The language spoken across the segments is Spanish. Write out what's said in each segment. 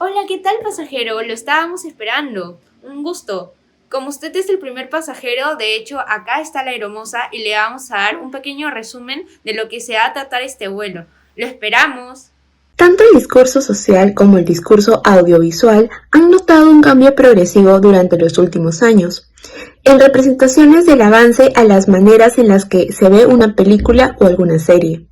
Hola, ¿qué tal, pasajero? Lo estábamos esperando. Un gusto. Como usted es el primer pasajero, de hecho, acá está la aeromoza y le vamos a dar un pequeño resumen de lo que se va a tratar este vuelo. ¡Lo esperamos! Tanto el discurso social como el discurso audiovisual han notado un cambio progresivo durante los últimos años, en representaciones del avance a las maneras en las que se ve una película o alguna serie.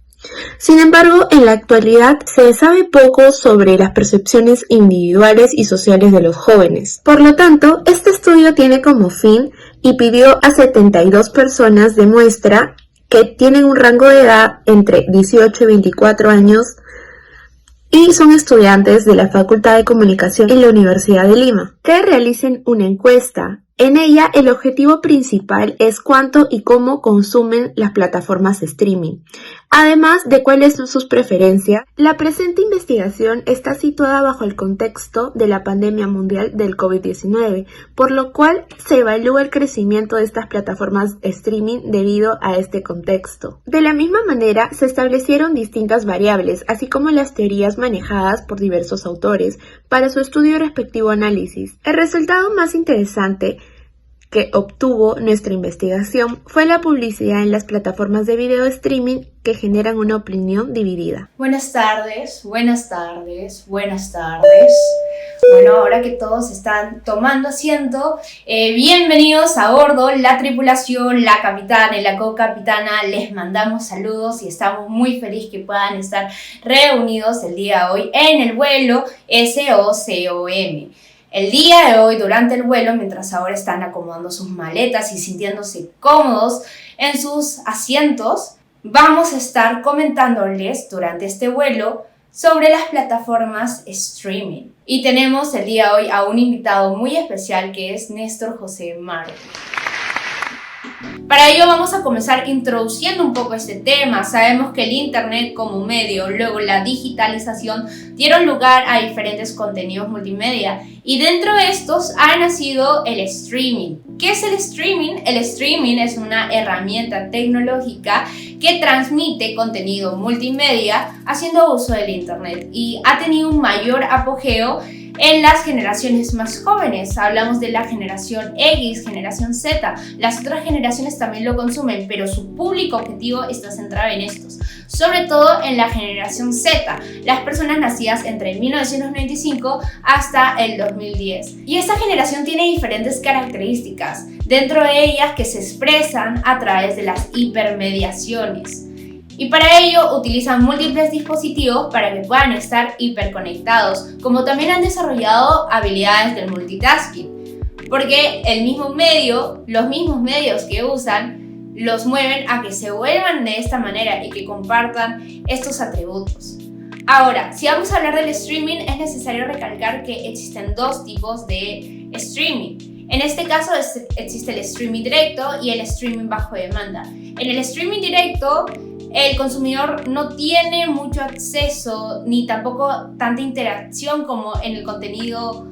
Sin embargo, en la actualidad se sabe poco sobre las percepciones individuales y sociales de los jóvenes. Por lo tanto, este estudio tiene como fin y pidió a 72 personas de muestra que tienen un rango de edad entre 18 y 24 años y son estudiantes de la Facultad de Comunicación en la Universidad de Lima, que realicen una encuesta. En ella, el objetivo principal es cuánto y cómo consumen las plataformas de streaming, además de cuáles son sus preferencias. La presente investigación está situada bajo el contexto de la pandemia mundial del COVID-19, por lo cual se evalúa el crecimiento de estas plataformas de streaming debido a este contexto. De la misma manera, se establecieron distintas variables, así como las teorías manejadas por diversos autores para su estudio y respectivo análisis. El resultado más interesante que obtuvo nuestra investigación fue la publicidad en las plataformas de video streaming que generan una opinión dividida. Buenas tardes, buenas tardes, buenas tardes. Bueno, ahora que todos están tomando asiento, bienvenidos a bordo, la tripulación, la capitana y la co-capitana. Les mandamos saludos y estamos muy felices que puedan estar reunidos el día de hoy en el vuelo SOCOM. El día de hoy, durante el vuelo, mientras ahora están acomodando sus maletas y sintiéndose cómodos en sus asientos, vamos a estar comentándoles durante este vuelo sobre las plataformas streaming. Y tenemos el día de hoy a un invitado muy especial que es Néstor José Martí. Para ello vamos a comenzar introduciendo un poco este tema. Sabemos que el internet como medio, luego la digitalización, dieron lugar a diferentes contenidos multimedia y dentro de estos ha nacido el streaming. ¿Qué es el streaming? El streaming es una herramienta tecnológica que transmite contenido multimedia haciendo uso del internet y ha tenido un mayor apogeo en las generaciones más jóvenes. Hablamos de la generación X, generación Z. Las otras generaciones también lo consumen, pero su público objetivo está centrado en estos. Sobre todo en la generación Z, las personas nacidas entre 1995 hasta el 2010. Y esta generación tiene diferentes características, dentro de ellas que se expresan a través de las hipermediaciones. Y para ello utilizan múltiples dispositivos para que puedan estar hiperconectados, como también han desarrollado habilidades del multitasking, porque los mismos medios que usan, los mueven a que se vuelvan de esta manera y que compartan estos atributos. Ahora, si vamos a hablar del streaming, es necesario recalcar que existen dos tipos de streaming. En este caso existe el streaming directo y el streaming bajo demanda. En el streaming directo, el consumidor no tiene mucho acceso ni tampoco tanta interacción como en el contenido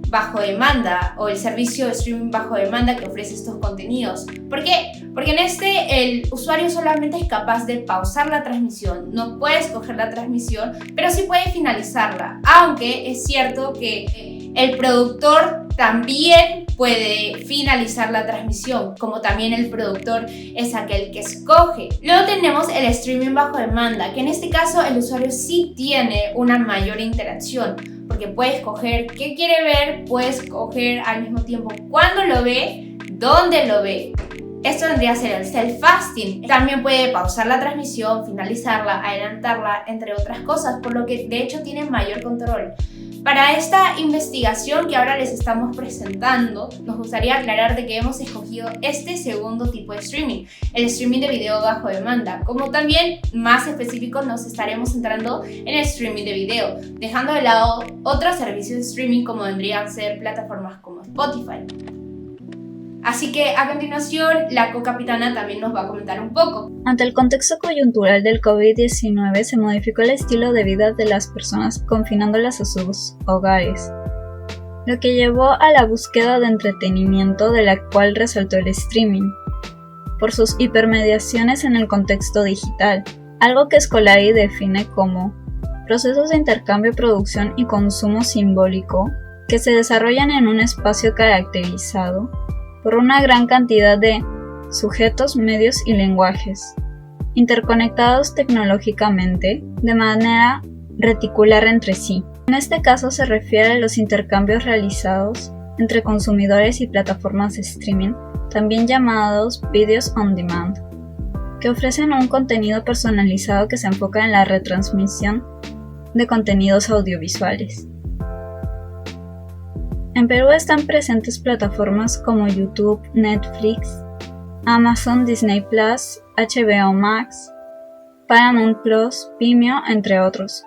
bajo demanda o el servicio de streaming bajo demanda que ofrece estos contenidos. ¿Por qué? Porque en este el usuario solamente es capaz de pausar la transmisión, no puede escoger la transmisión, pero sí puede finalizarla, aunque es cierto que el productor también puede finalizar la transmisión, como también el productor es aquel que escoge. Luego tenemos el streaming bajo demanda, que en este caso el usuario sí tiene una mayor interacción, porque puede escoger qué quiere ver, puede escoger al mismo tiempo cuándo lo ve, dónde lo ve. Esto vendría a ser el self-fasting. También puede pausar la transmisión, finalizarla, adelantarla, entre otras cosas, por lo que de hecho tiene mayor control. Para esta investigación que ahora les estamos presentando, nos gustaría aclarar de que hemos escogido este segundo tipo de streaming, el streaming de video bajo demanda, como también más específico nos estaremos centrando en el streaming de video, dejando de lado otros servicios de streaming como vendrían a ser plataformas como Spotify. Así que a continuación la co-capitana también nos va a comentar un poco. Ante el contexto coyuntural del COVID-19 se modificó el estilo de vida de las personas confinándolas a sus hogares, lo que llevó a la búsqueda de entretenimiento de la cual resaltó el streaming, por sus hipermediaciones en el contexto digital, algo que Scolari define como procesos de intercambio, producción y consumo simbólico que se desarrollan en un espacio caracterizado por una gran cantidad de sujetos, medios y lenguajes, interconectados tecnológicamente de manera reticular entre sí. En este caso se refiere a los intercambios realizados entre consumidores y plataformas de streaming, también llamados videos on demand, que ofrecen un contenido personalizado que se enfoca en la retransmisión de contenidos audiovisuales. En Perú están presentes plataformas como YouTube, Netflix, Amazon, Disney Plus, HBO Max, Paramount Plus, Vimeo, entre otros.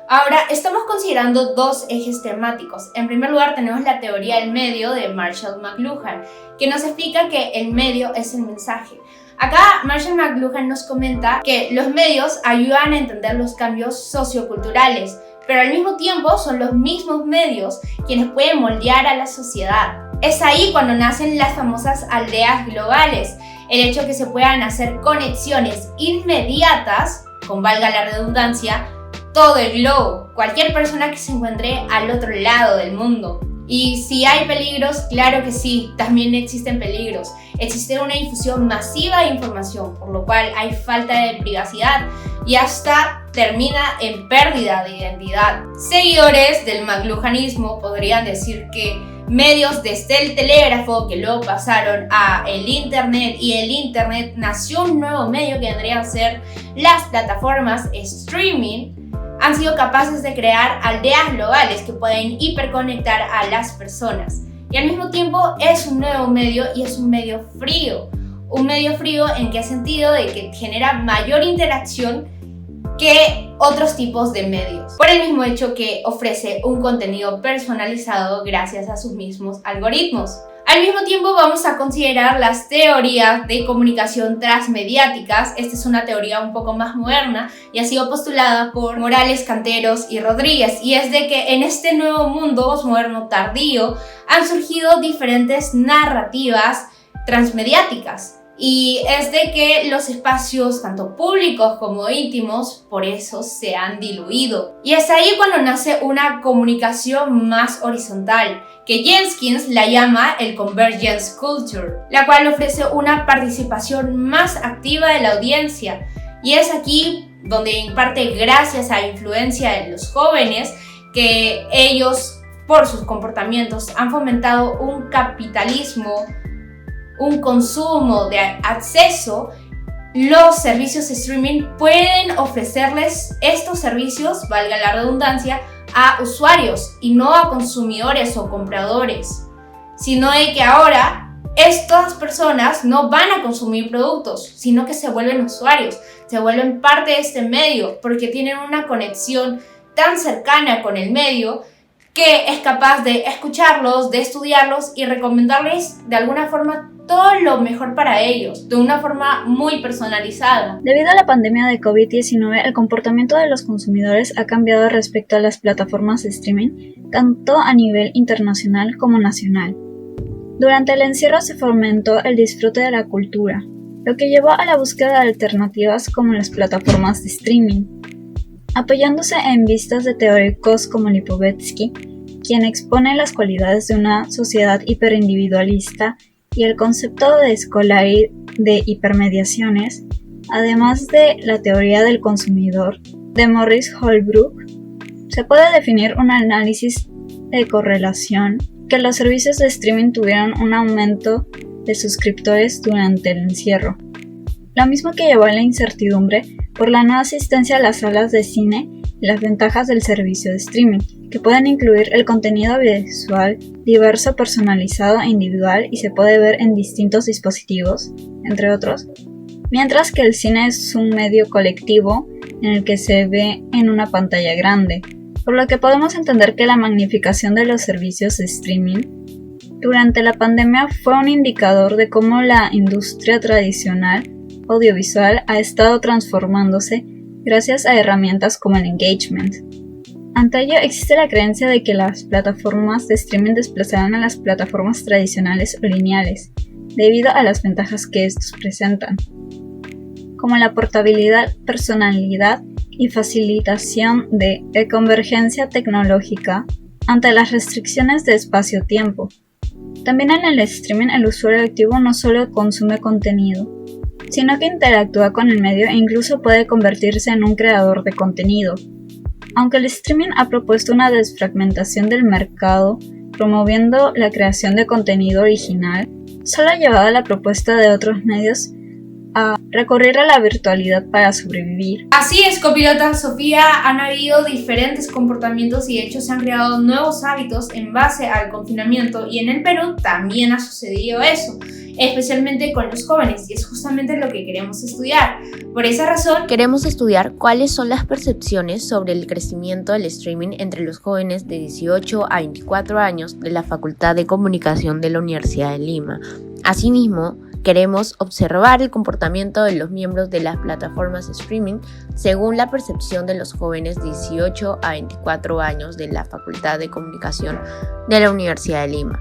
Ahora, estamos considerando dos ejes temáticos. En primer lugar, tenemos la teoría del medio de Marshall McLuhan, que nos explica que el medio es el mensaje. Acá, Marshall McLuhan nos comenta que los medios ayudan a entender los cambios socioculturales, pero al mismo tiempo son los mismos medios quienes pueden moldear a la sociedad. Es ahí cuando nacen las famosas aldeas globales, el hecho de que se puedan hacer conexiones inmediatas, con valga la redundancia, todo el globo, cualquier persona que se encuentre al otro lado del mundo. Y si hay peligros, claro que sí, también existen peligros. Existe una difusión masiva de información, por lo cual hay falta de privacidad y hasta termina en pérdida de identidad. Seguidores del McLuhanismo podrían decir que medios desde el telégrafo que luego pasaron a el internet, y el internet nació un nuevo medio que vendría a ser las plataformas streaming, han sido capaces de crear aldeas globales que pueden hiperconectar a las personas. Y al mismo tiempo es un nuevo medio y es un medio frío. Un medio frío en qué sentido, de que genera mayor interacción que otros tipos de medios, por el mismo hecho que ofrece un contenido personalizado gracias a sus mismos algoritmos. Al mismo tiempo vamos a considerar las teorías de comunicación transmediáticas. Esta es una teoría un poco más moderna y ha sido postulada por Morales, Canteros y Rodríguez, y es de que en este nuevo mundo posmoderno tardío han surgido diferentes narrativas transmediáticas. Y es de que los espacios, tanto públicos como íntimos, por eso se han diluido. Y es ahí cuando nace una comunicación más horizontal, que Jenskins la llama el Convergence Culture, la cual ofrece una participación más activa de la audiencia. Y es aquí donde, en parte gracias a la influencia de los jóvenes, que ellos, por sus comportamientos, han fomentado un capitalismo, un consumo de acceso. Los servicios de streaming pueden ofrecerles estos servicios, valga la redundancia, a usuarios y no a consumidores o compradores, sino de que ahora estas personas no van a consumir productos, sino que se vuelven usuarios, se vuelven parte de este medio porque tienen una conexión tan cercana con el medio que es capaz de escucharlos, de estudiarlos y recomendarles de alguna forma todo lo mejor para ellos, de una forma muy personalizada. Debido a la pandemia de COVID-19, el comportamiento de los consumidores ha cambiado respecto a las plataformas de streaming, tanto a nivel internacional como nacional. Durante el encierro se fomentó el disfrute de la cultura, lo que llevó a la búsqueda de alternativas como las plataformas de streaming. Apoyándose en vistas de teóricos como Lipovetsky, quien expone las cualidades de una sociedad hiperindividualista y el concepto de Scolari de hipermediaciones, además de la teoría del consumidor de Morris Holbrook, se puede definir un análisis de correlación que los servicios de streaming tuvieron un aumento de suscriptores durante el encierro, lo mismo que llevó a la incertidumbre por la no asistencia a las salas de cine y las ventajas del servicio de streaming, que pueden incluir el contenido visual diverso, personalizado e individual y se puede ver en distintos dispositivos, entre otros, mientras que el cine es un medio colectivo en el que se ve en una pantalla grande, por lo que podemos entender que la magnificación de los servicios de streaming durante la pandemia fue un indicador de cómo la industria tradicional audiovisual ha estado transformándose gracias a herramientas como el engagement. Ante ello, existe la creencia de que las plataformas de streaming desplazarán a las plataformas tradicionales o lineales, debido a las ventajas que estos presentan, como la portabilidad, personalidad y facilitación de convergencia tecnológica ante las restricciones de espacio-tiempo. También en el streaming el usuario activo no solo consume contenido, sino que interactúa con el medio e incluso puede convertirse en un creador de contenido. Aunque el streaming ha propuesto una desfragmentación del mercado, promoviendo la creación de contenido original, solo ha llevado a la propuesta de otros medios a recurrir a la virtualidad para sobrevivir. Así es, copilota Sofía, han habido diferentes comportamientos y de hecho se han creado nuevos hábitos en base al confinamiento y en el Perú también ha sucedido eso, especialmente con los jóvenes, y es justamente lo que queremos estudiar. Por esa razón, queremos estudiar cuáles son las percepciones sobre el crecimiento del streaming entre los jóvenes de 18 a 24 años de la Facultad de Comunicación de la Universidad de Lima. Asimismo, queremos observar el comportamiento de los miembros de las plataformas de streaming según la percepción de los jóvenes de 18 a 24 años de la Facultad de Comunicación de la Universidad de Lima.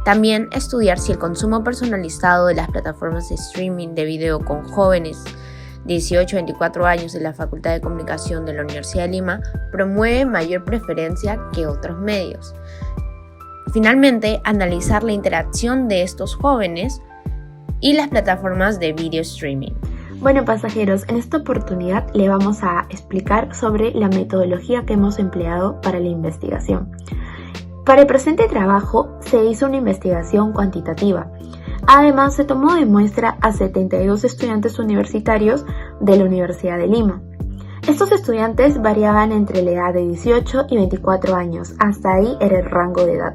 También estudiar si el consumo personalizado de las plataformas de streaming de video con jóvenes de 18 a 24 años de la Facultad de Comunicación de la Universidad de Lima promueve mayor preferencia que otros medios. Finalmente, analizar la interacción de estos jóvenes y las plataformas de video streaming. Bueno, pasajeros, en esta oportunidad le vamos a explicar sobre la metodología que hemos empleado para la investigación. Para el presente trabajo se hizo una investigación cuantitativa. Además, se tomó de muestra a 72 estudiantes universitarios de la Universidad de Lima. Estos estudiantes variaban entre la edad de 18 y 24 años, hasta ahí era el rango de edad.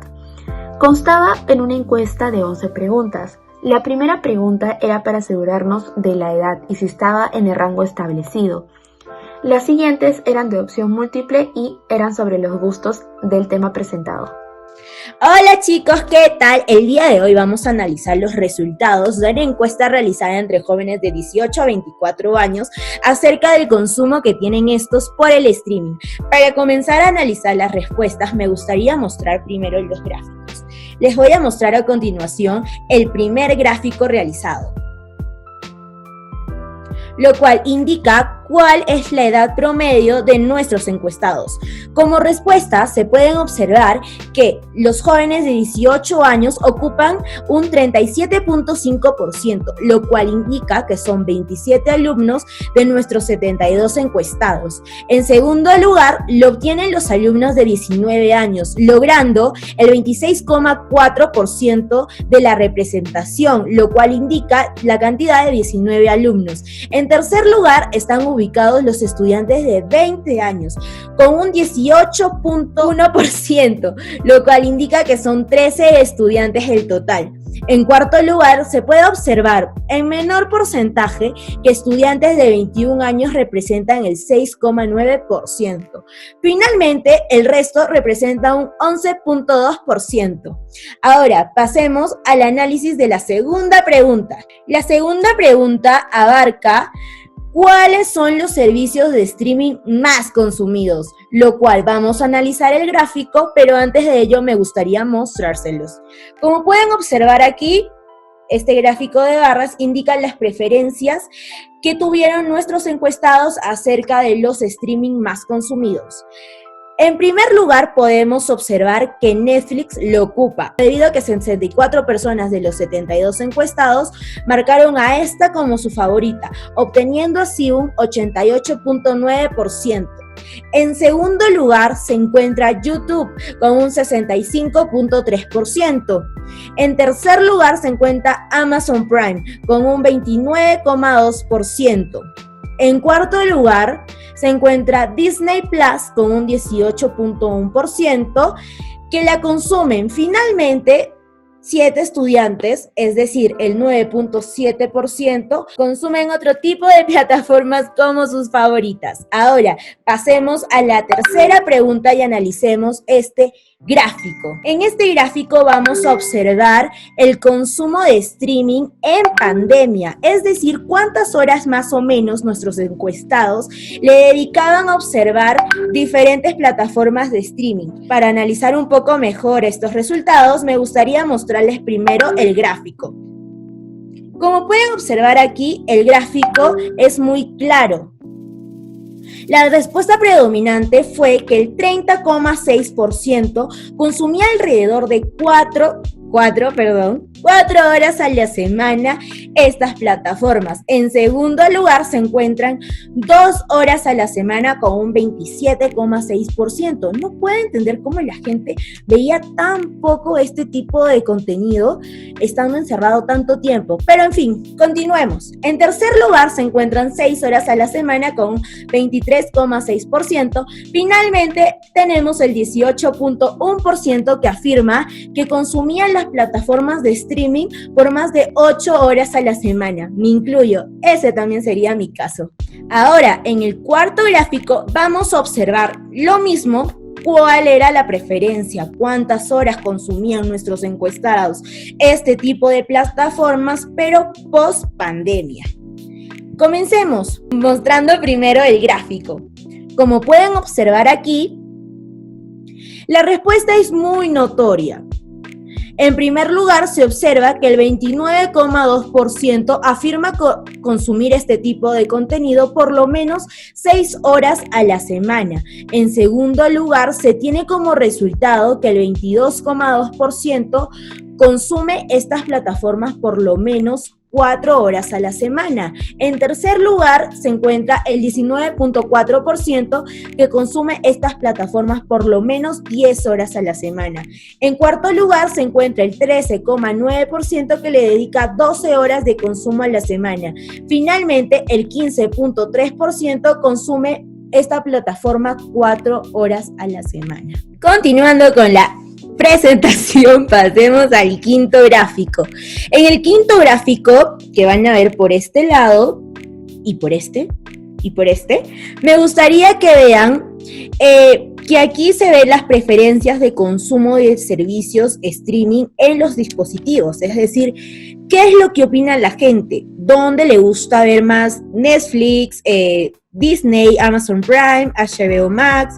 Constaba en una encuesta de 11 preguntas. La primera pregunta era para asegurarnos de la edad y si estaba en el rango establecido. Las siguientes eran de opción múltiple y eran sobre los gustos del tema presentado. Hola chicos, ¿qué tal? El día de hoy vamos a analizar los resultados de una encuesta realizada entre jóvenes de 18 a 24 años acerca del consumo que tienen estos por el streaming. Para comenzar a analizar las respuestas me gustaría mostrar primero los gráficos. Les voy a mostrar a continuación el primer gráfico realizado, lo cual indica cuál es la edad promedio de nuestros encuestados. Como respuesta, se pueden observar que los jóvenes de 18 años ocupan un 37.5%, lo cual indica que son 27 alumnos de nuestros 72 encuestados. En segundo lugar, lo obtienen los alumnos de 19 años, logrando el 26.4% de la representación, lo cual indica la cantidad de 19 alumnos. En tercer lugar, están ubicados los estudiantes de 20 años, con un 18.1%, lo cual indica que son 13 estudiantes el total. En cuarto lugar, se puede observar en menor porcentaje que estudiantes de 21 años representan el 6.9%. Finalmente, el resto representa un 11.2%. Ahora, pasemos al análisis de la segunda pregunta. La segunda pregunta abarca ¿cuáles son los servicios de streaming más consumidos? Lo cual vamos a analizar el gráfico, pero antes de ello me gustaría mostrárselos. Como pueden observar aquí, este gráfico de barras indica las preferencias que tuvieron nuestros encuestados acerca de los streaming más consumidos. En primer lugar, podemos observar que Netflix lo ocupa, debido a que 64 personas de los 72 encuestados marcaron a esta como su favorita, obteniendo así un 88.9%. En segundo lugar, se encuentra YouTube con un 65.3%. En tercer lugar, se encuentra Amazon Prime con un 29.2%. En cuarto lugar, se encuentra Disney Plus con un 18.1% que la consumen. Finalmente, 7 estudiantes, es decir, el 9.7%, consumen otro tipo de plataformas como sus favoritas. Ahora, pasemos a la tercera pregunta y analicemos este gráfico. En este gráfico vamos a observar el consumo de streaming en pandemia, es decir, cuántas horas más o menos nuestros encuestados le dedicaban a observar diferentes plataformas de streaming. Para analizar un poco mejor estos resultados, me gustaría mostrarles primero el gráfico. Como pueden observar aquí, el gráfico es muy claro. La respuesta predominante fue que el 30,6% consumía alrededor de 4 horas a la semana estas plataformas. En segundo lugar se encuentran 2 horas a la semana con un 27,6%. No puedo entender cómo la gente veía tan poco este tipo de contenido estando encerrado tanto tiempo. Pero en fin, continuemos. En tercer lugar se encuentran 6 horas a la semana con un 23,6%. Finalmente tenemos el 18,1% que afirma que consumían las plataformas de streaming por más de 8 horas a la semana. Me incluyo, ese también sería mi caso. Ahora, en el cuarto gráfico vamos a observar lo mismo. ¿Cuál era la preferencia? ¿Cuántas horas consumían nuestros encuestados este tipo de plataformas, pero post pandemia? Comencemos mostrando primero el gráfico. Como pueden observar aquí, la respuesta es muy notoria. En primer lugar, se observa que el 29,2% afirma consumir este tipo de contenido por lo menos 6 horas a la semana. En segundo lugar, se tiene como resultado que el 22,2% consume estas plataformas por lo menos 4 horas a la semana. En tercer lugar, se encuentra el 19,4% que consume estas plataformas por lo menos 10 horas a la semana. En cuarto lugar, se encuentra el 13,9% que le dedica 12 horas de consumo a la semana. Finalmente, el 15,3% consume esta plataforma 4 horas a la semana. Continuando con la presentación, pasemos al quinto gráfico. En el quinto gráfico, que van a ver por este lado, y por este, me gustaría que vean que aquí se ven las preferencias de consumo de servicios streaming en los dispositivos, es decir, ¿qué es lo que opina la gente? ¿Dónde le gusta ver más? Netflix, Disney, Amazon Prime, HBO Max,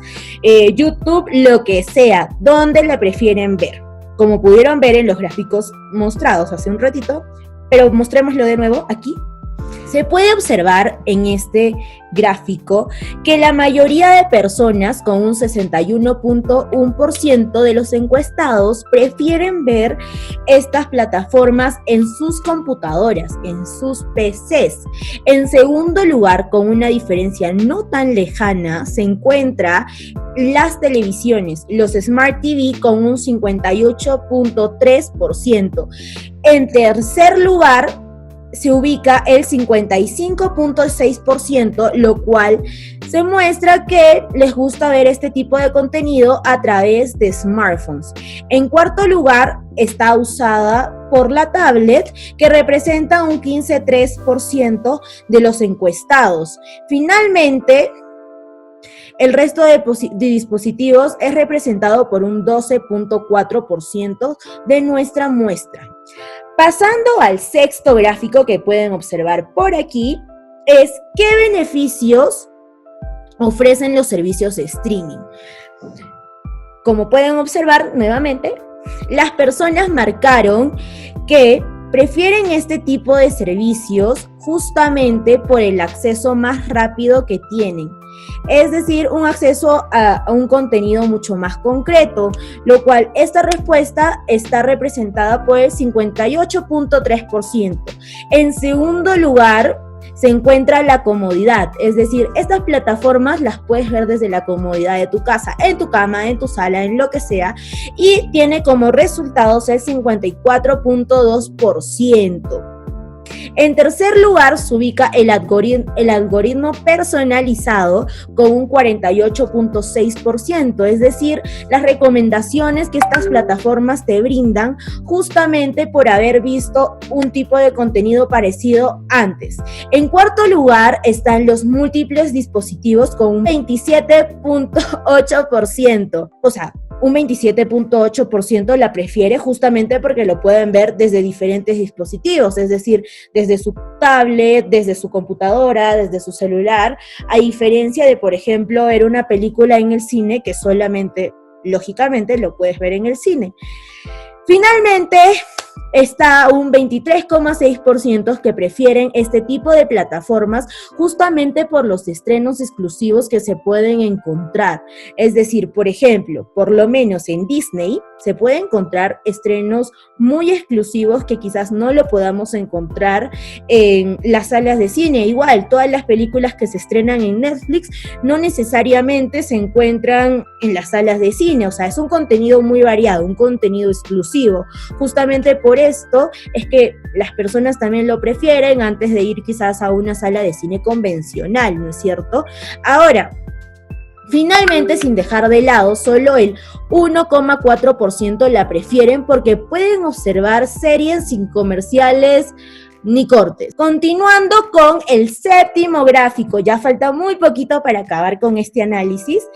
YouTube, lo que sea, ¿dónde la prefieren ver? Como pudieron ver en los gráficos mostrados hace un ratito, pero mostrémoslo de nuevo aquí. Se puede observar en este gráfico que la mayoría de personas, con un 61,1% de los encuestados, prefieren ver estas plataformas en sus computadoras, en sus PCs. En segundo lugar, con una diferencia no tan lejana, se encuentra las televisiones, los Smart TV, con un 58,3%. En tercer lugar, se ubica el 55,6%, lo cual se muestra que les gusta ver este tipo de contenido a través de smartphones. En cuarto lugar, está usada por la tablet, que representa un 15,3% de los encuestados. Finalmente, el resto de dispositivos es representado por un 12,4% de nuestra muestra. Pasando al sexto gráfico que pueden observar por aquí, es qué beneficios ofrecen los servicios de streaming. Como pueden observar nuevamente, las personas marcaron que prefieren este tipo de servicios justamente por el acceso más rápido que tienen. Es decir, un acceso a un contenido mucho más concreto, lo cual esta respuesta está representada por el 58,3%. En segundo lugar, se encuentra la comodidad, es decir, estas plataformas las puedes ver desde la comodidad de tu casa, en tu cama, en tu sala, en lo que sea, y tiene como resultados el 54,2%. En tercer lugar, se ubica el algoritmo personalizado con un 48,6%, es decir, las recomendaciones que estas plataformas te brindan justamente por haber visto un tipo de contenido parecido antes. En cuarto lugar, están los múltiples dispositivos con un 27,8%, o sea, un 27,8% la prefiere justamente porque lo pueden ver desde diferentes dispositivos, es decir, desde su tablet, desde su computadora, desde su celular, a diferencia de, por ejemplo, ver una película en el cine que solamente, lógicamente, lo puedes ver en el cine. Finalmente, está un 23,6% que prefieren este tipo de plataformas justamente por los estrenos exclusivos que se pueden encontrar. Es decir, por ejemplo, por lo menos en Disney se puede encontrar estrenos muy exclusivos que quizás no lo podamos encontrar en las salas de cine. Igual, todas las películas que se estrenan en Netflix no necesariamente se encuentran en las salas de cine, o sea, es un contenido muy variado, un contenido exclusivo. Justamente por esto es que las personas también lo prefieren antes de ir quizás a una sala de cine convencional, ¿no es cierto? Ahora, finalmente, sin dejar de lado, solo el 1,4% la prefieren porque pueden observar series sin comerciales ni cortes. Continuando con el séptimo gráfico, ya falta muy poquito para acabar con este análisis.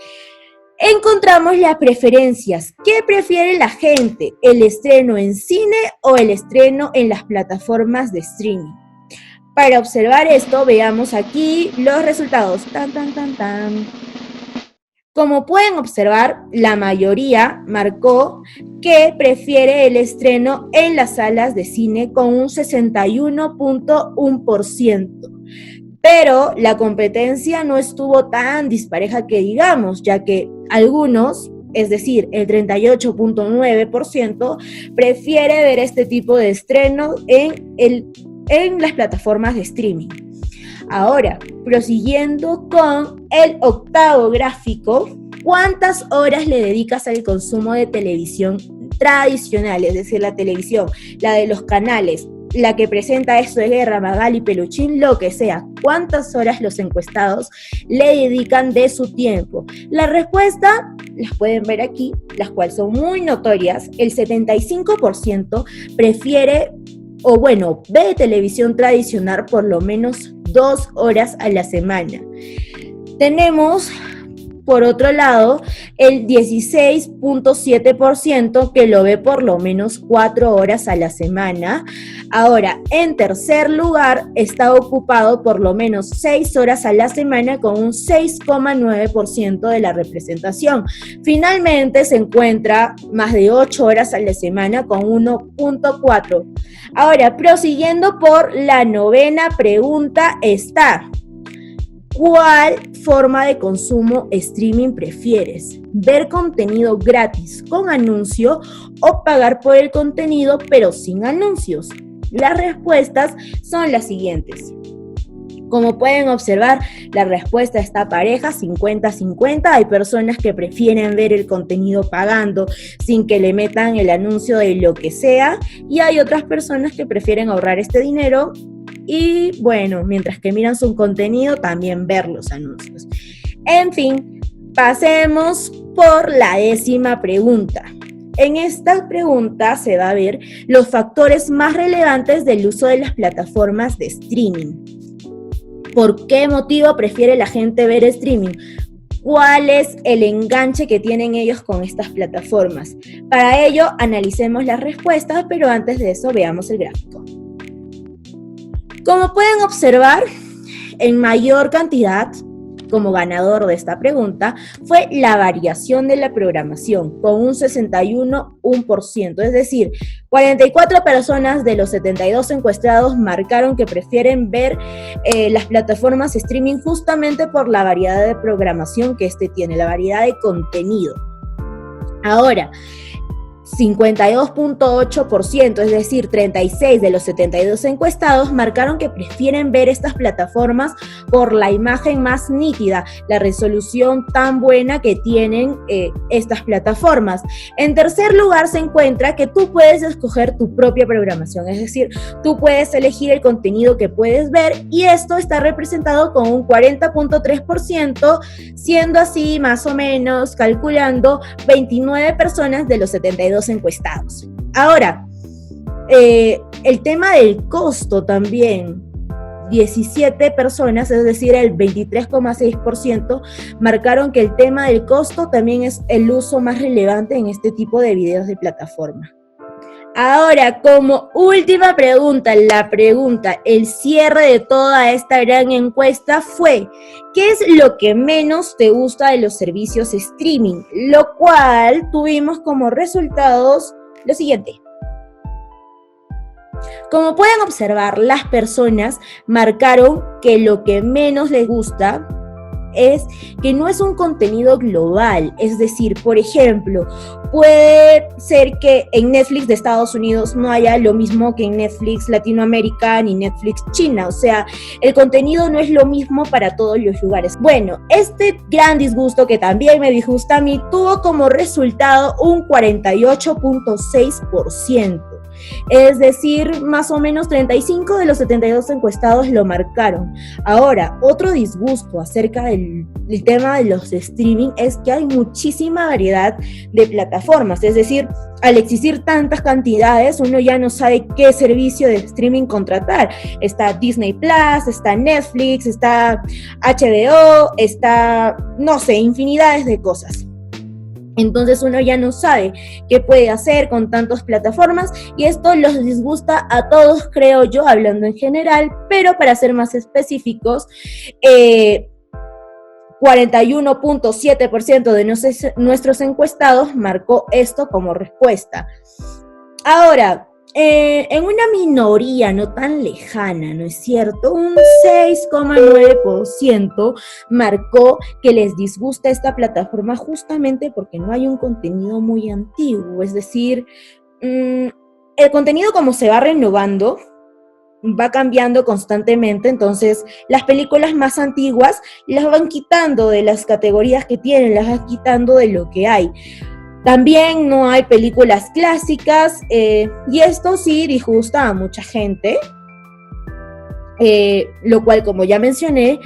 Encontramos las preferencias. ¿Qué prefiere la gente? ¿El estreno en cine o el estreno en las plataformas de streaming? Para observar esto, veamos aquí los resultados. Como pueden observar, la mayoría marcó que prefiere el estreno en las salas de cine con un 61,1%. Pero la competencia no estuvo tan dispareja que digamos, ya que algunos, es decir, el 38,9%, prefiere ver este tipo de estreno en las plataformas de streaming. Ahora, prosiguiendo con el octavo gráfico, ¿cuántas horas le dedicas al consumo de televisión tradicional? Es decir, la televisión, la de los canales, la que presenta Esto de Guerra, Magali, Peluchín, lo que sea. ¿Cuántas horas los encuestados le dedican de su tiempo? La respuesta las pueden ver aquí, las cuales son muy notorias. El 75% prefiere ve televisión tradicional por lo menos 2 horas a la semana. Tenemos, por otro lado, el 16,7% que lo ve por lo menos 4 horas a la semana. Ahora, en tercer lugar, está ocupado por lo menos 6 horas a la semana con un 6,9% de la representación. Finalmente, se encuentra más de 8 horas a la semana con 1,4%. Ahora, prosiguiendo por la novena pregunta está: ¿cuál forma de consumo streaming prefieres? ¿Ver contenido gratis con anuncio o pagar por el contenido pero sin anuncios? Las respuestas son las siguientes. Como pueden observar, la respuesta está pareja, 50-50. Hay personas que prefieren ver el contenido pagando sin que le metan el anuncio de lo que sea, y hay otras personas que prefieren ahorrar este dinero y, bueno, mientras que miran su contenido, también ver los anuncios. En fin, pasemos por la 10ª pregunta. En esta pregunta se va a ver los factores más relevantes del uso de las plataformas de streaming. ¿Por qué motivo prefiere la gente ver streaming? ¿Cuál es el enganche que tienen ellos con estas plataformas? Para ello, analicemos las respuestas, pero antes de eso veamos el gráfico. Como pueden observar, en mayor cantidad, como ganador de esta pregunta, fue la variación de la programación, con un 61,1%. Es decir, 44 personas de los 72 encuestados marcaron que prefieren ver las plataformas streaming justamente por la variedad de programación que tiene, la variedad de contenido. Ahora, 52,8%, es decir, 36 de los 72 encuestados marcaron que prefieren ver estas plataformas por la imagen más nítida, la resolución tan buena que tienen estas plataformas. En tercer lugar se encuentra que tú puedes escoger tu propia programación, es decir, tú puedes elegir el contenido que puedes ver, y esto está representado con un 40,3%, siendo así más o menos, calculando, 29 personas de los 72 encuestados. Ahora, el tema del costo también, 17 personas, es decir, el 23,6%, marcaron que el tema del costo también es el uso más relevante en este tipo de videos de plataforma. Ahora, como última pregunta, el cierre de toda esta gran encuesta fue: ¿qué es lo que menos te gusta de los servicios streaming? Lo cual tuvimos como resultados lo siguiente. Como pueden observar, las personas marcaron que lo que menos les gusta es que no es un contenido global, es decir, por ejemplo, puede ser que en Netflix de Estados Unidos no haya lo mismo que en Netflix Latinoamérica ni Netflix China, o sea, el contenido no es lo mismo para todos los lugares. Bueno, este gran disgusto que también me disgusta a mí tuvo como resultado un 48.6%. Es decir, más o menos 35 de los 72 encuestados lo marcaron. Ahora, otro disgusto acerca del tema de los streaming es que hay muchísima variedad de plataformas, es decir, al existir tantas cantidades, uno ya no sabe qué servicio de streaming contratar. Está Disney Plus, está Netflix, está HBO, está, no sé, infinidades de cosas. Entonces uno ya no sabe qué puede hacer con tantas plataformas y esto los disgusta a todos, creo yo, hablando en general, pero para ser más específicos, 41.7% de nuestros encuestados marcó esto como respuesta. Ahora, en una minoría no tan lejana, ¿no es cierto? Un 6.9% marcó que les disgusta esta plataforma justamente porque no hay un contenido muy antiguo, es decir, el contenido como se va renovando, va cambiando constantemente, entonces las películas más antiguas las van quitando de las categorías que tienen, las van quitando de lo que hay. También no hay películas clásicas y esto sí disgusta a mucha gente, lo cual, como ya mencioné,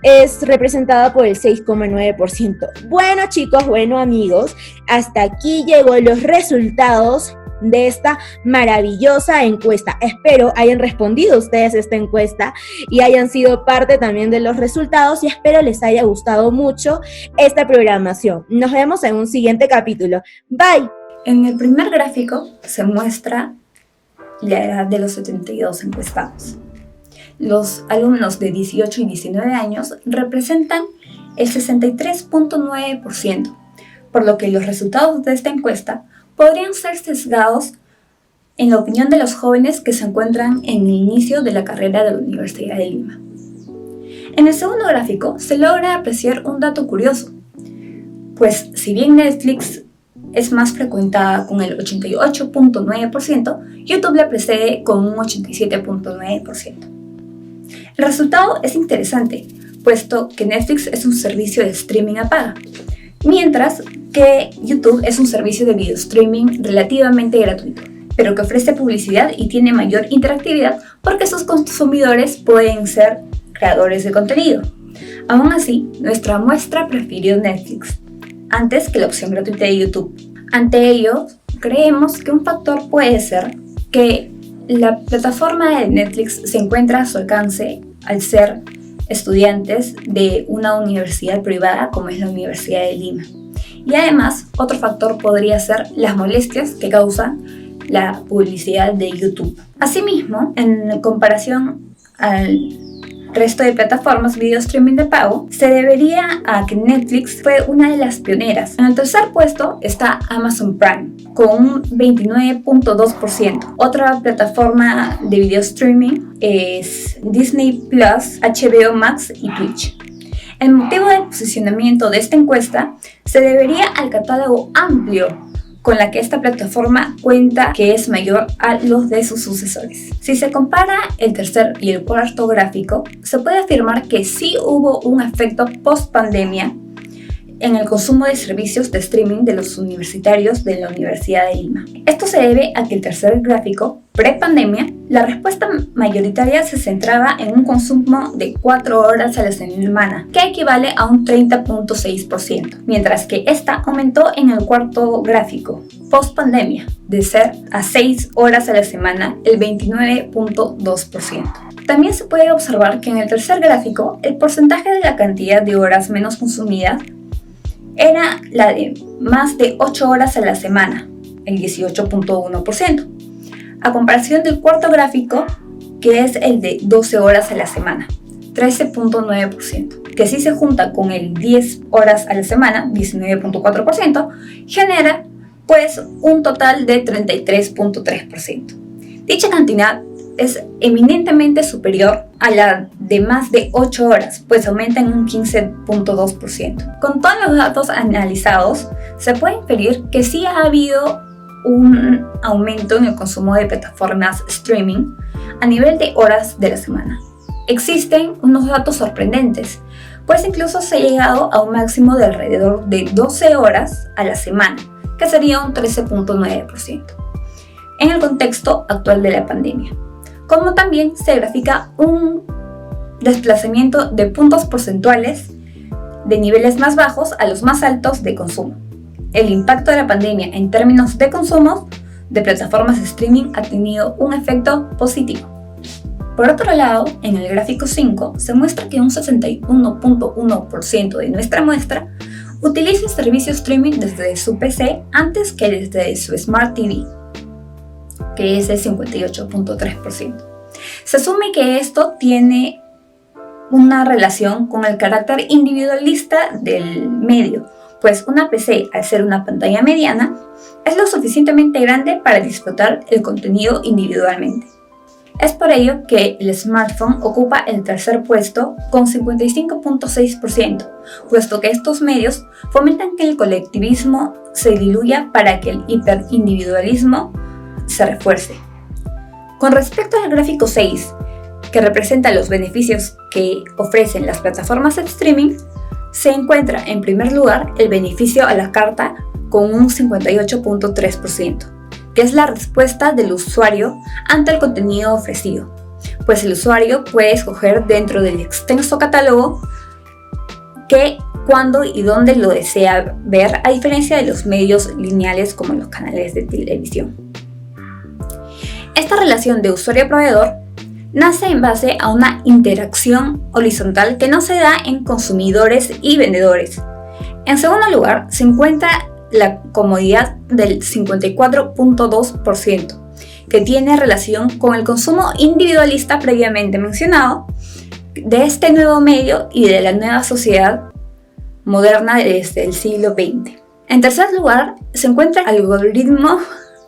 es representada por el 6.9%. Bueno, chicos, bueno, amigos, hasta aquí llegó los resultados de esta maravillosa encuesta. Espero hayan respondido ustedes esta encuesta y hayan sido parte también de los resultados y espero les haya gustado mucho esta programación. Nos vemos en un siguiente capítulo. Bye. En el primer gráfico se muestra la edad de los 72 encuestados. Los alumnos de 18 y 19 años representan el 63.9%, por lo que los resultados de esta encuesta podrían ser sesgados en la opinión de los jóvenes que se encuentran en el inicio de la carrera de la Universidad de Lima. En el segundo gráfico se logra apreciar un dato curioso, pues si bien Netflix es más frecuentada con el 88.9%, YouTube la precede con un 87.9%. El resultado es interesante, puesto que Netflix es un servicio de streaming a paga, mientras que YouTube es un servicio de video streaming relativamente gratuito, pero que ofrece publicidad y tiene mayor interactividad porque sus consumidores pueden ser creadores de contenido. Aún así, nuestra muestra prefirió Netflix antes que la opción gratuita de YouTube. Ante ello, creemos que un factor puede ser que la plataforma de Netflix se encuentra a su alcance al ser estudiantes de una universidad privada como es la Universidad de Lima. Y además, otro factor podría ser las molestias que causa la publicidad de YouTube. Asimismo, en comparación al resto de plataformas video streaming de pago, se debería a que Netflix fue una de las pioneras. En el tercer puesto está Amazon Prime, con un 29.2%. Otra plataforma de video streaming es Disney Plus, HBO Max y Twitch. El motivo del posicionamiento de esta encuesta se debería al catálogo amplio con la que esta plataforma cuenta, que es mayor a los de sus sucesores. Si se compara el tercer y el cuarto gráfico, se puede afirmar que sí hubo un efecto post-pandemia en el consumo de servicios de streaming de los universitarios de la Universidad de Lima. Esto se debe a que el tercer gráfico, pre-pandemia, la respuesta mayoritaria se centraba en un consumo de 4 horas a la semana, que equivale a un 30.6%, mientras que esta aumentó en el cuarto gráfico, post-pandemia, de ser a 6 horas a la semana, el 29.2%. También se puede observar que en el tercer gráfico, el porcentaje de la cantidad de horas menos consumidas era la de más de 8 horas a la semana, el 18.1%, a comparación del cuarto gráfico, que es el de 12 horas a la semana, 13.9%, que si se junta con el 10 horas a la semana, 19.4%, genera pues un total de 33.3%. Dicha cantidad es eminentemente superior a la de más de 8 horas, pues aumenta en un 15.2%. Con todos los datos analizados, se puede inferir que sí ha habido un aumento en el consumo de plataformas streaming a nivel de horas de la semana. Existen unos datos sorprendentes, pues incluso se ha llegado a un máximo de alrededor de 12 horas a la semana, que sería un 13.9%, en el contexto actual de la pandemia. Como también se grafica un desplazamiento de puntos porcentuales de niveles más bajos a los más altos de consumo. El impacto de la pandemia en términos de consumo de plataformas de streaming ha tenido un efecto positivo. Por otro lado, en el gráfico 5 se muestra que un 61.1% de nuestra muestra utiliza el servicio streaming desde su PC antes que desde su Smart TV, que es el 58.3%. Se asume que esto tiene una relación con el carácter individualista del medio, pues una PC, al ser una pantalla mediana, es lo suficientemente grande para disfrutar el contenido individualmente. Es por ello que el smartphone ocupa el tercer puesto con 55.6%, puesto que estos medios fomentan que el colectivismo se diluya para que el hiperindividualismo se refuerce. Con respecto al gráfico 6, que representa los beneficios que ofrecen las plataformas de streaming, se encuentra en primer lugar el beneficio a la carta con un 58.3%, que es la respuesta del usuario ante el contenido ofrecido, pues el usuario puede escoger dentro del extenso catálogo qué, cuándo y dónde lo desea ver, a diferencia de los medios lineales como los canales de televisión. Esta relación de usuario-proveedor nace en base a una interacción horizontal que no se da en consumidores y vendedores. En segundo lugar, se encuentra la comodidad del 54.2%, que tiene relación con el consumo individualista previamente mencionado de este nuevo medio y de la nueva sociedad moderna desde el siglo XX. En tercer lugar, se encuentra el algoritmo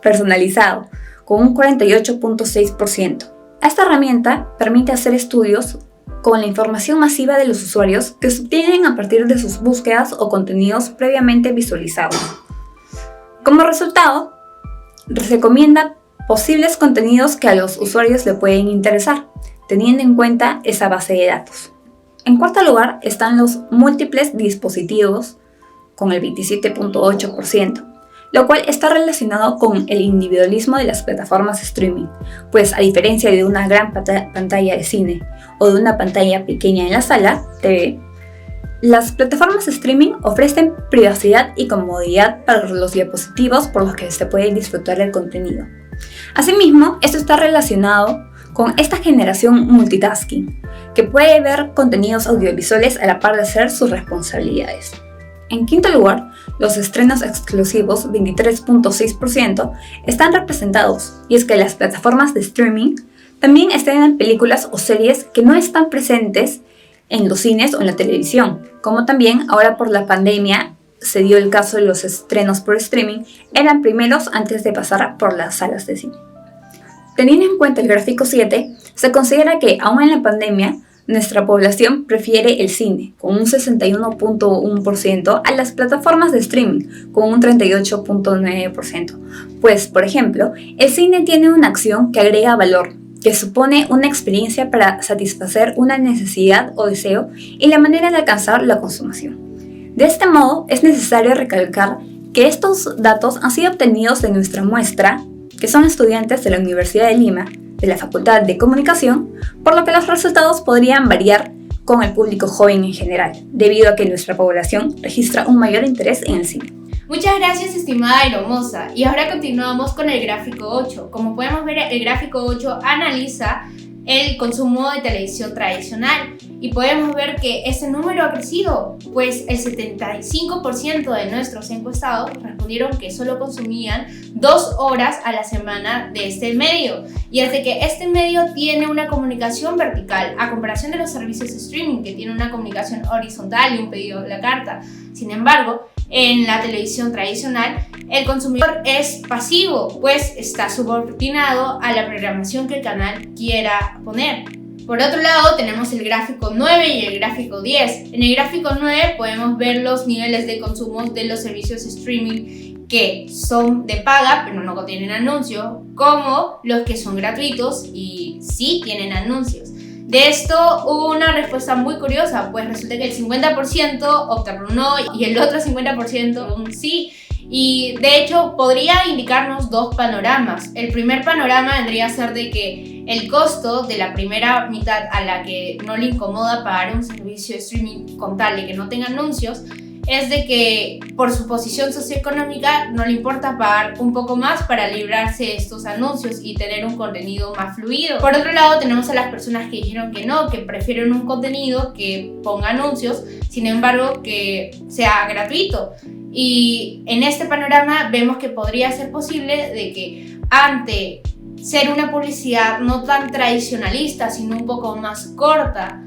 personalizado, con un 48.6%. Esta herramienta permite hacer estudios con la información masiva de los usuarios que se obtienen a partir de sus búsquedas o contenidos previamente visualizados. Como resultado, recomienda posibles contenidos que a los usuarios le pueden interesar, teniendo en cuenta esa base de datos. En cuarto lugar están los múltiples dispositivos, con el 27.8%. Lo cual está relacionado con el individualismo de las plataformas de streaming, pues a diferencia de una gran pantalla de cine o de una pantalla pequeña en la sala TV, las plataformas de streaming ofrecen privacidad y comodidad para los dispositivos por los que se puede disfrutar el contenido. Asimismo, esto está relacionado con esta generación multitasking, que puede ver contenidos audiovisuales a la par de hacer sus responsabilidades. En quinto lugar, los estrenos exclusivos, 23.6%, están representados, y es que las plataformas de streaming también estrenan películas o series que no están presentes en los cines o en la televisión, como también ahora por la pandemia se dio el caso de los estrenos por streaming, eran primeros antes de pasar por las salas de cine. Teniendo en cuenta el gráfico 7, se considera que aún en la pandemia, nuestra población prefiere el cine, con un 61.1%, a las plataformas de streaming, con un 38.9%. Pues, por ejemplo, el cine tiene una acción que agrega valor, que supone una experiencia para satisfacer una necesidad o deseo y la manera de alcanzar la consumación. De este modo, es necesario recalcar que estos datos han sido obtenidos de nuestra muestra, que son estudiantes de la Universidad de Lima, de la Facultad de Comunicación, por lo que los resultados podrían variar con el público joven en general, debido a que nuestra población registra un mayor interés en el cine. Muchas gracias, estimada Iromosa. Y ahora continuamos con el gráfico 8. Como podemos ver, el gráfico 8 analiza el consumo de televisión tradicional y podemos ver que ese número ha crecido, pues el 75% de nuestros encuestados respondieron que solo consumían 2 horas a la semana de este medio, y es de que este medio tiene una comunicación vertical a comparación de los servicios de streaming, que tienen una comunicación horizontal y un pedido de la carta. Sin embargo, en la televisión tradicional, el consumidor es pasivo, pues está subordinado a la programación que el canal quiera poner. Por otro lado, tenemos el gráfico 9 y el gráfico 10. En el gráfico 9 podemos ver los niveles de consumo de los servicios streaming que son de paga, pero no contienen anuncios, como los que son gratuitos y sí tienen anuncios. De esto hubo una respuesta muy curiosa, pues resulta que el 50% opta por un no y el otro 50% un sí. Y de hecho podría indicarnos dos panoramas. El primer panorama vendría a ser de que el costo de la primera mitad a la que no le incomoda pagar un servicio de streaming con tal de que no tenga anuncios, es de que por su posición socioeconómica no le importa pagar un poco más para librarse de estos anuncios y tener un contenido más fluido. Por otro lado, tenemos a las personas que dijeron que no, que prefieren un contenido que ponga anuncios, sin embargo que sea gratuito. Y en este panorama vemos que podría ser posible de que ante ser una publicidad no tan tradicionalista, sino un poco más corta,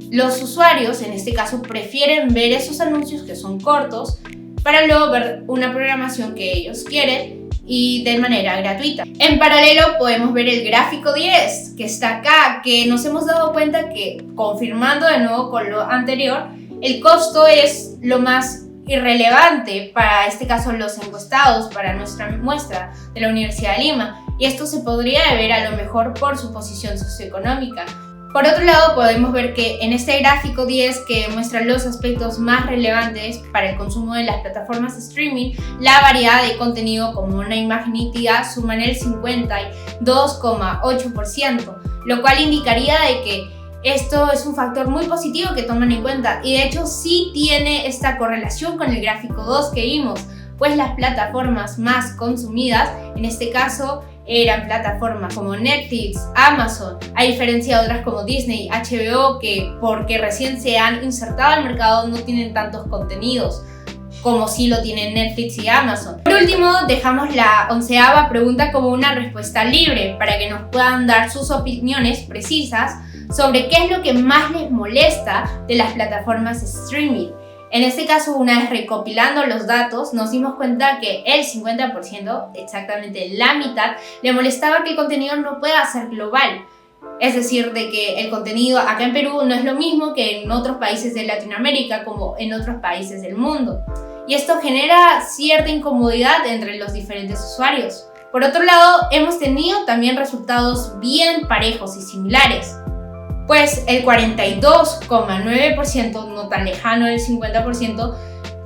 los usuarios, en este caso, prefieren ver esos anuncios que son cortos para luego ver una programación que ellos quieren y de manera gratuita. En paralelo podemos ver el gráfico 10 que está acá, que nos hemos dado cuenta que, confirmando de nuevo con lo anterior, el costo es lo más irrelevante para este caso los encuestados, para nuestra muestra de la Universidad de Lima, y esto se podría deber a lo mejor por su posición socioeconómica. Por otro lado, podemos ver que en este gráfico 10 que muestra los aspectos más relevantes para el consumo de las plataformas de streaming, la variedad de contenido como una imagen nítida suman el 52,8%, lo cual indicaría de que esto es un factor muy positivo que toman en cuenta, y de hecho sí tiene esta correlación con el gráfico 2 que vimos, pues las plataformas más consumidas, en este caso, eran plataformas como Netflix, Amazon, a diferencia de otras como Disney, HBO, que porque recién se han insertado al mercado no tienen tantos contenidos como sí lo tienen Netflix y Amazon. Por último, dejamos la 11ª pregunta como una respuesta libre para que nos puedan dar sus opiniones precisas sobre qué es lo que más les molesta de las plataformas de streaming. En este caso, una vez recopilando los datos, nos dimos cuenta que el 50%, exactamente la mitad, le molestaba que el contenido no pueda ser global. Es decir, de que el contenido acá en Perú no es lo mismo que en otros países de Latinoamérica como en otros países del mundo. Y esto genera cierta incomodidad entre los diferentes usuarios. Por otro lado, hemos tenido también resultados bien parejos y similares. Pues el 42,9%, no tan lejano del 50%,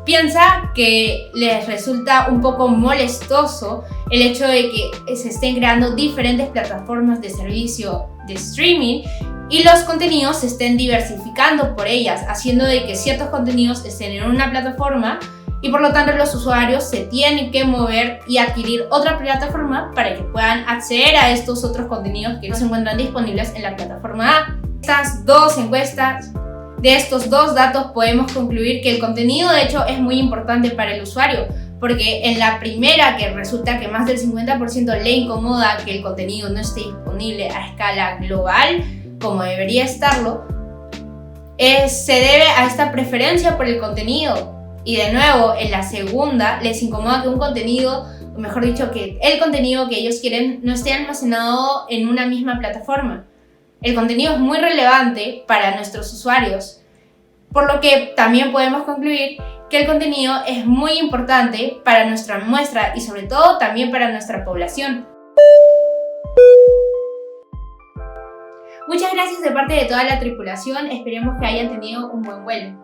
piensa que les resulta un poco molestoso el hecho de que se estén creando diferentes plataformas de servicio de streaming y los contenidos se estén diversificando por ellas, haciendo de que ciertos contenidos estén en una plataforma y por lo tanto los usuarios se tienen que mover y adquirir otra plataforma para que puedan acceder a estos otros contenidos que no se encuentran disponibles en la plataforma A. Estas dos encuestas, de estos dos datos podemos concluir que el contenido de hecho es muy importante para el usuario, porque en la primera, que resulta que más del 50% le incomoda que el contenido no esté disponible a escala global como debería estarlo, se debe a esta preferencia por el contenido. Y de nuevo, en la segunda, les incomoda que un contenido, o mejor dicho, que el contenido que ellos quieren no esté almacenado en una misma plataforma. El contenido es muy relevante para nuestros usuarios, por lo que también podemos concluir que el contenido es muy importante para nuestra muestra y sobre todo también para nuestra población. Muchas gracias de parte de toda la tripulación, esperemos que hayan tenido un buen vuelo.